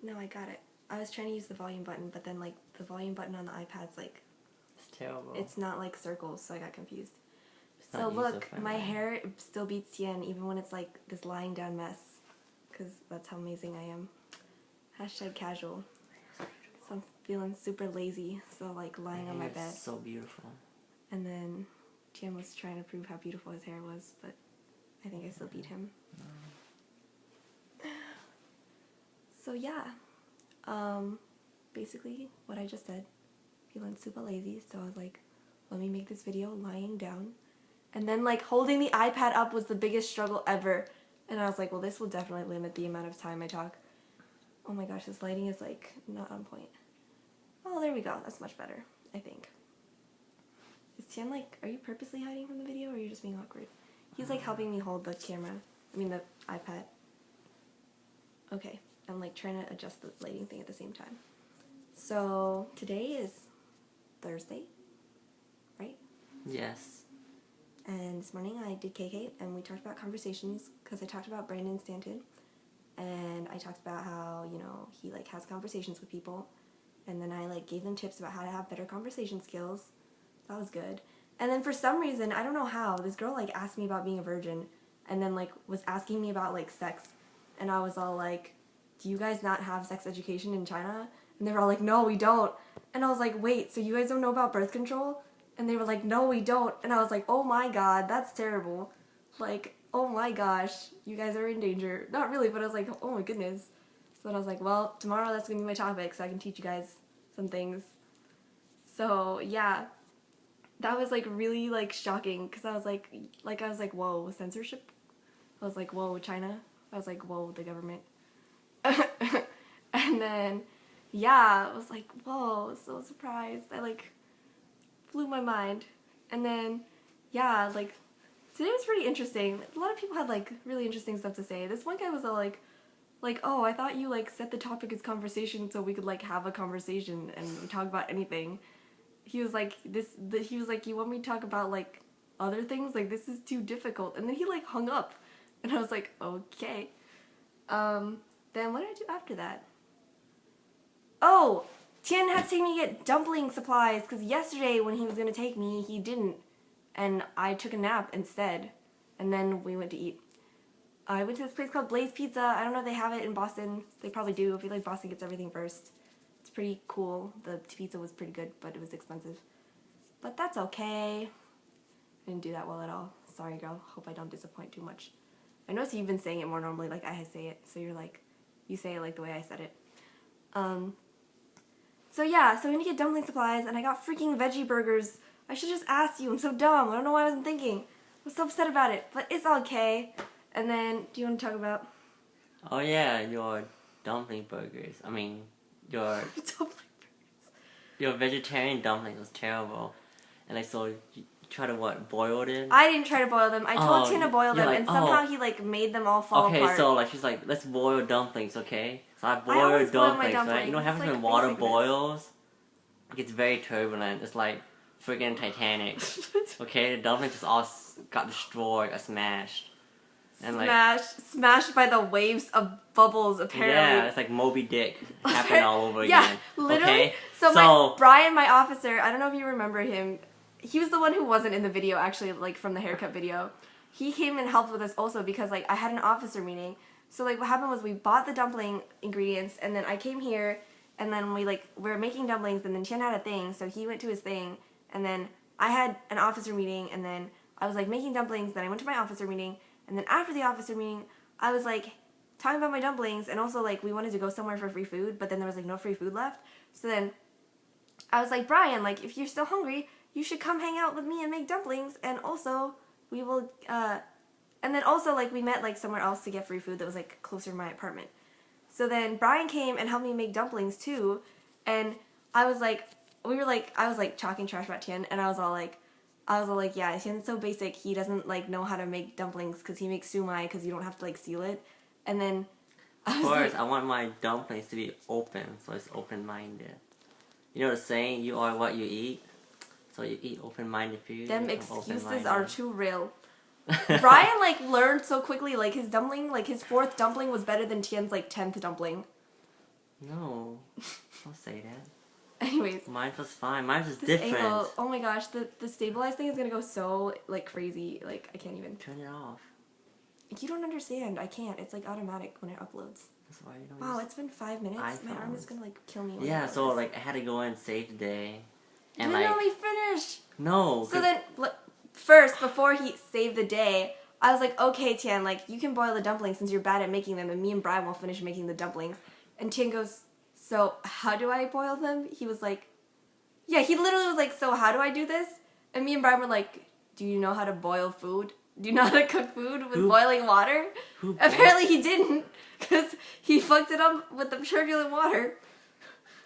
No, I got it. I was trying to use the volume button, but then like the volume button on the iPad's like It's terrible. it's not like circles, so I got confused. It's So not look, user-friendly. my hair still beats Tien even when it's like this lying down mess, because that's how amazing I am. Hashtag casual. So I'm feeling super lazy, so like lying on my bed. It's so beautiful. And then Tien was trying to prove how beautiful his hair was, but I think I still beat him. So yeah, basically what I just said, feeling super lazy, so I was like, let me make this video lying down. And then like holding the iPad up was the biggest struggle ever. And I was like, well, this will definitely limit the amount of time I talk. Oh my gosh, this lighting is like not on point. Oh, there we go. That's much better, I think. Is Tien like, are you purposely hiding from the video or are you just being awkward? He's like helping me hold the camera. I mean the iPad. Okay, I'm like trying to adjust the lighting thing at the same time. So today is Thursday, right? Yes. And this morning I did KK and we talked about conversations because I talked about Brandon Stanton. And I talked about how, you know, he like has conversations with people. And then I like gave them tips about how to have better conversation skills. That was good. And then for some reason, I don't know how, this girl like asked me about being a virgin and then like was asking me about like sex. And I was all like, do you guys not have sex education in China? And they were all like, no, we don't. And I was like, wait, so you guys don't know about birth control? And they were like, no, we don't. And I was like, oh my god, that's terrible. Like, oh my gosh, you guys are in danger. Not really, but I was like, oh my goodness. So then I was like, well, tomorrow that's going to be my topic, so I can teach you guys some things. So, yeah. That was, like, really, like, shocking, because I was like, whoa, censorship? I was like, whoa, China? I was like, whoa, the government. And then, yeah, I was like, whoa, so surprised. I, like, blew my mind. And then, yeah, like, today was pretty interesting. A lot of people had, like, really interesting stuff to say. This one guy was all like, oh, I thought you, like, set the topic as conversation so we could, like, have a conversation and talk about anything. He was like, he was like, you want me to talk about, like, other things? Like, this is too difficult. And then he, like, hung up. And I was like, okay. Then what did I do after that? Oh! Tien had to take me to get dumpling supplies, because yesterday when he was going to take me, he didn't. And I took a nap instead. And then we went to eat. I went to this place called Blaze Pizza. I don't know if they have it in Boston. They probably do. I feel like Boston gets everything first. It's pretty cool. The pizza was pretty good, but it was expensive. But that's okay. I didn't do that well at all. Sorry, girl. Hope I don't disappoint too much. I noticed you've been saying it more normally like I say it. So you're like, you say it like the way I said it. So yeah, so we need to get dumpling supplies, and I got freaking veggie burgers. I should just ask you. I'm so dumb. I don't know why I wasn't thinking. I'm so upset about it, but it's okay. And then, do you want to talk about? Oh yeah, your dumpling burgers. I mean, your vegetarian dumpling was terrible. And like, so you try to what, boil them? I didn't try to boil them. I told Tien to boil them, like, and somehow he like made them all fall apart. Okay, so like she's like, let's boil dumplings, okay? So I always boiled boil my dumplings, right? You know what happens dumplings. when It's water like boils? It gets very turbulent. It's like friggin' Titanic. Okay, the dumplings just all got destroyed, got smashed. And smashed by the waves of bubbles, apparently. Yeah, it's like Moby Dick happening all over again. Yeah, literally. Okay? So Brian, my officer, I don't know if you remember him. He was the one who wasn't in the video, actually, like from the haircut video. He came and helped with us also because like I had an officer meeting. So like what happened was we bought the dumpling ingredients, and then I came here, and then we were making dumplings, and then Tien had a thing, so he went to his thing, and then I had an officer meeting, and then I was like making dumplings, then I went to my officer meeting. And then after the officer meeting, I was like talking about my dumplings, and also like we wanted to go somewhere for free food, but then there was like no free food left. So then I was like, Brian, like if you're still hungry, you should come hang out with me and make dumplings, and also we will and then also like we met like somewhere else to get free food that was like closer to my apartment. So then Brian came and helped me make dumplings too, and I was like talking trash about Tien, and I was all like, yeah, Tien's so basic, he doesn't, like, know how to make dumplings, because he makes sumai, because you don't have to, like, seal it, and then Of course, I want my dumplings to be open, so it's open-minded. You know the saying, you are what you eat? So you eat open-minded food. Them excuses are too real. Brian, like, learned so quickly, like, his dumpling, like, his 4th dumpling was better than Tien's, like, 10th dumpling. No, don't say that. Anyways, Mine was fine. Mine was this different. angle, oh my gosh, the stabilized thing is gonna go so like crazy. Like I can't even. Turn it off. You don't understand. I can't. It's like automatic when it uploads. That's why you don't. Wow, use it's been 5 minutes. My arm is iPhones. gonna like kill me. when Yeah, it so goes. like I had to go in and save the day, and Didn't like let me finish. no. So then, first, before he saved the day, I was like, okay, Tian, like, you can boil the dumplings since you're bad at making them, and me and Brian will finish making the dumplings. And Tian goes, so how do I boil them? He was like, yeah, he literally was like, so how do I do this? And me and Brian were like, do you know how to boil food? Do you know how to cook food with boiling water? Apparently he didn't, because he fucked it up with the turbulent water.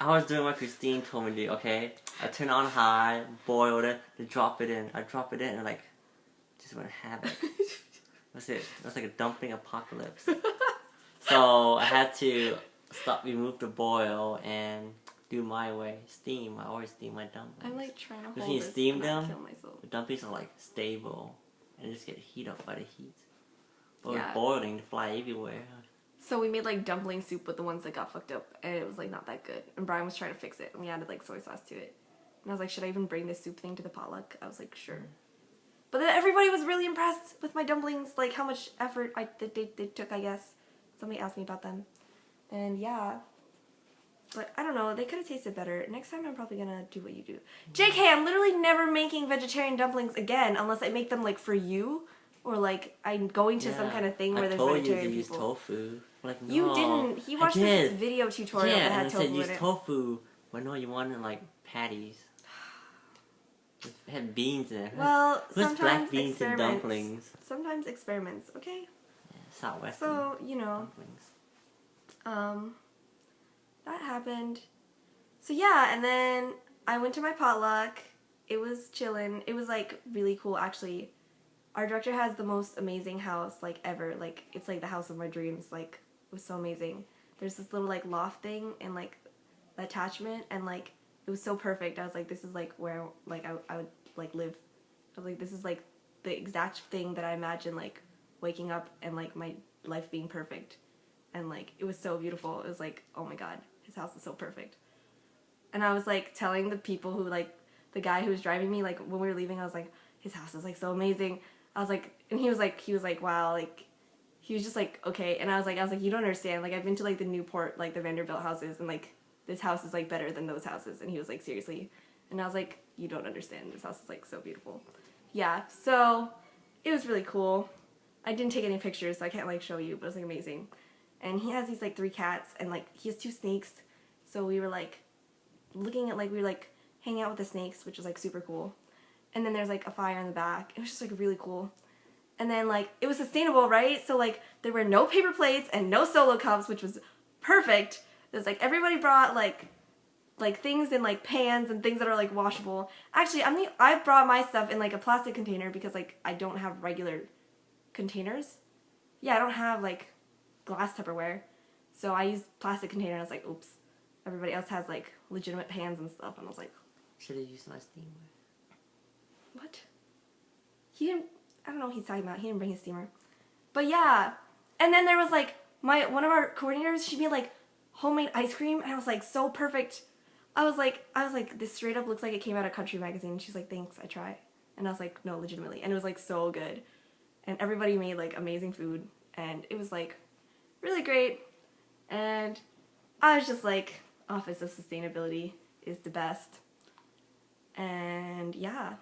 I was doing what Christine told me to do, okay? I turn it on high, boiled it, then drop it in. I drop it in and like, just wouldn't have it. That's it. That's like a dumpling apocalypse. So I had to remove the boil and do my way. Steam. I always steam my dumplings. I'm like trying to Because hold when you this steam and them, not kill myself. the dumplings are like stable and just get heat up by the heat. But Yeah. with boiling, they fly everywhere. So we made like dumpling soup with the ones that got fucked up, and it was like not that good. And Brian was trying to fix it, and we added like soy sauce to it. And I was like, should I even bring this soup thing to the potluck? I was like, sure. But then everybody was really impressed with my dumplings, like how much effort they took, I guess. Somebody asked me about them. And yeah. But I don't know, they could have tasted better. Next time I'm probably gonna do what you do. JK, I'm literally never making vegetarian dumplings again unless I make them like for you. Or like I'm going to some kind of thing where there's vegetarian I told you to people. use tofu. Like, no, You didn't. He watched this video tutorial that had and it tofu said use in it. tofu. But no, you wanted like patties. It had beans in it. Well, Who's sometimes black beans and experiments. dumplings? Sometimes experiments, okay? Yeah, Southwest So, you know, dumplings. that happened. So yeah, and then I went to my potluck. It was chillin'. It was like really cool actually. Our director has the most amazing house like ever. Like it's like the house of my dreams. Like it was so amazing. There's this little like loft thing and like attachment and like it was so perfect. I was like, this is like where like I would like live. I was like, this is like the exact thing that I imagine like waking up and like my life being perfect. And like it was so beautiful. It was like, oh my god, his house is so perfect. And I was like telling the people who like the guy who was driving me like when we were leaving, I was like, his house is like so amazing. I was like, and he was like, wow, like, he was just like, okay. And I was like, you don't understand. Like, I've been to like the Newport, like the Vanderbilt houses, and like, this house is like better than those houses. And he was like, seriously. And I was like, you don't understand. This house is like so beautiful. Yeah. So it was really cool. I didn't take any pictures, so I can't like show you, but it was like amazing. And he has these like 3 cats, and like he has 2 snakes. So we were like looking at like we were like hanging out with the snakes, which was like super cool. And then there's like a fire in the back. It was just like really cool. And then like it was sustainable, right? So like there were no paper plates and no Solo cups, which was perfect. There's like everybody brought like things in like pans and things that are like washable. Actually, I brought my stuff in like a plastic container because like I don't have regular containers. Yeah, I don't have like glass Tupperware. So I used plastic container and I was like, oops. Everybody else has like legitimate pans and stuff, and I was like, should have used my steamer. what? He didn't, I don't know what he's talking about. He didn't bring his steamer. But yeah. And then there was like, one of our coordinators, she made like homemade ice cream, and I was like, so perfect. I was like, this straight up looks like it came out of Country Magazine. And she's like, thanks, I try. And I was like, no, legitimately. And it was like so good. And everybody made like amazing food, and it was like really great. And I was just like, Office of Sustainability is the best. And yeah.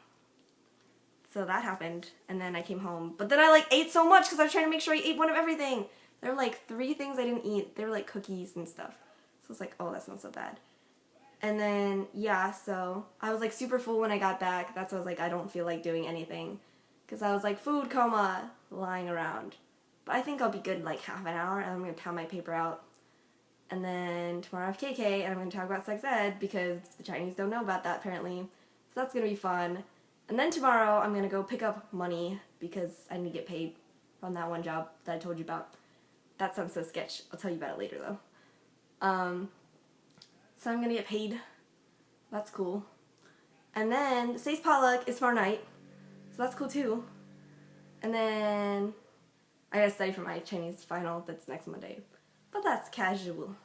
So that happened, and then I came home. But then I like ate so much because I was trying to make sure I ate one of everything. There were like 3 things I didn't eat. They were like cookies and stuff. So it's like, oh, that's not so bad. And then, yeah, so I was like super full when I got back. That's why I was like, I don't feel like doing anything. Because I was like, food coma, lying around. But I think I'll be good in like half an hour, and I'm going to pound my paper out. And then tomorrow I have KK, and I'm going to talk about sex ed, because the Chinese don't know about that, apparently. So that's going to be fun. And then tomorrow I'm going to go pick up money, because I need to get paid from that one job that I told you about. That sounds so sketch. I'll tell you about it later, though. So I'm going to get paid. That's cool. And then Say's potluck is tomorrow night. So that's cool, too. And then I got to study for my Chinese final that's next Monday. But that's casual.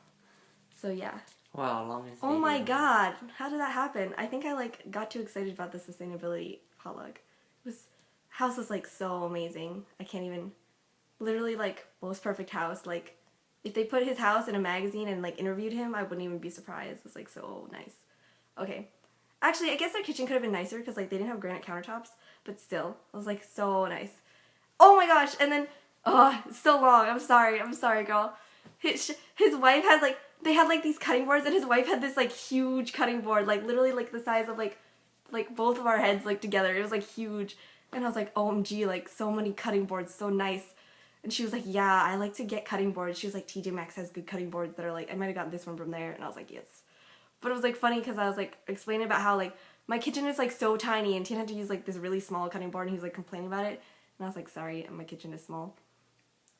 So yeah. Wow, longest Oh my video. god, how did that happen? I think I like got too excited about the sustainability potluck. It was house was like so amazing. I can't even literally like most perfect house. Like if they put his house in a magazine and like interviewed him, I wouldn't even be surprised. It was like so nice. Okay. Actually, I guess their kitchen could have been nicer because like they didn't have granite countertops, but still, it was like so nice. Oh my gosh! And then, oh, it's so long. I'm sorry, girl. His wife has like they had like these cutting boards, and his wife had this like huge cutting board, like literally like the size of like both of our heads like together. It was like huge, and I was like, OMG, like so many cutting boards, so nice. And she was like, yeah, I like to get cutting boards. She was like, TJ Maxx has good cutting boards that are like, I might have gotten this one from there. And I was like, yes. But it was like funny because I was like explaining about how like my kitchen is like so tiny and Tien had to use like this really small cutting board and he was like complaining about it. And I was like, sorry, my kitchen is small.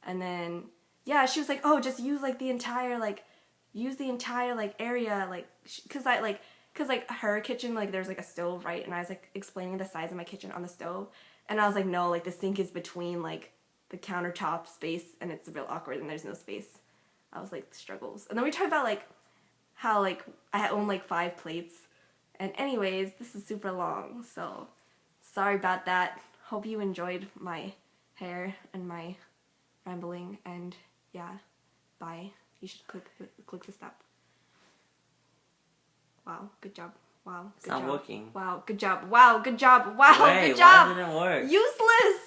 And then, yeah, she was like, oh, just use like the entire like area like because her kitchen like there's like a stove, right? And I was like explaining the size of my kitchen on the stove. And I was like, no, like the sink is between like the countertop space and it's real awkward and there's no space. I was like, struggles. And then we talked about like how like I own like 5 plates. And anyways, this is super long, so sorry about that. Hope you enjoyed my hair and my rambling, and yeah, bye. You should click the stop. Wow, good job. Wow, It's good not job. working. Wow, good job. Wow, good job. Wow, Wait, good job. why didn't it work? Useless.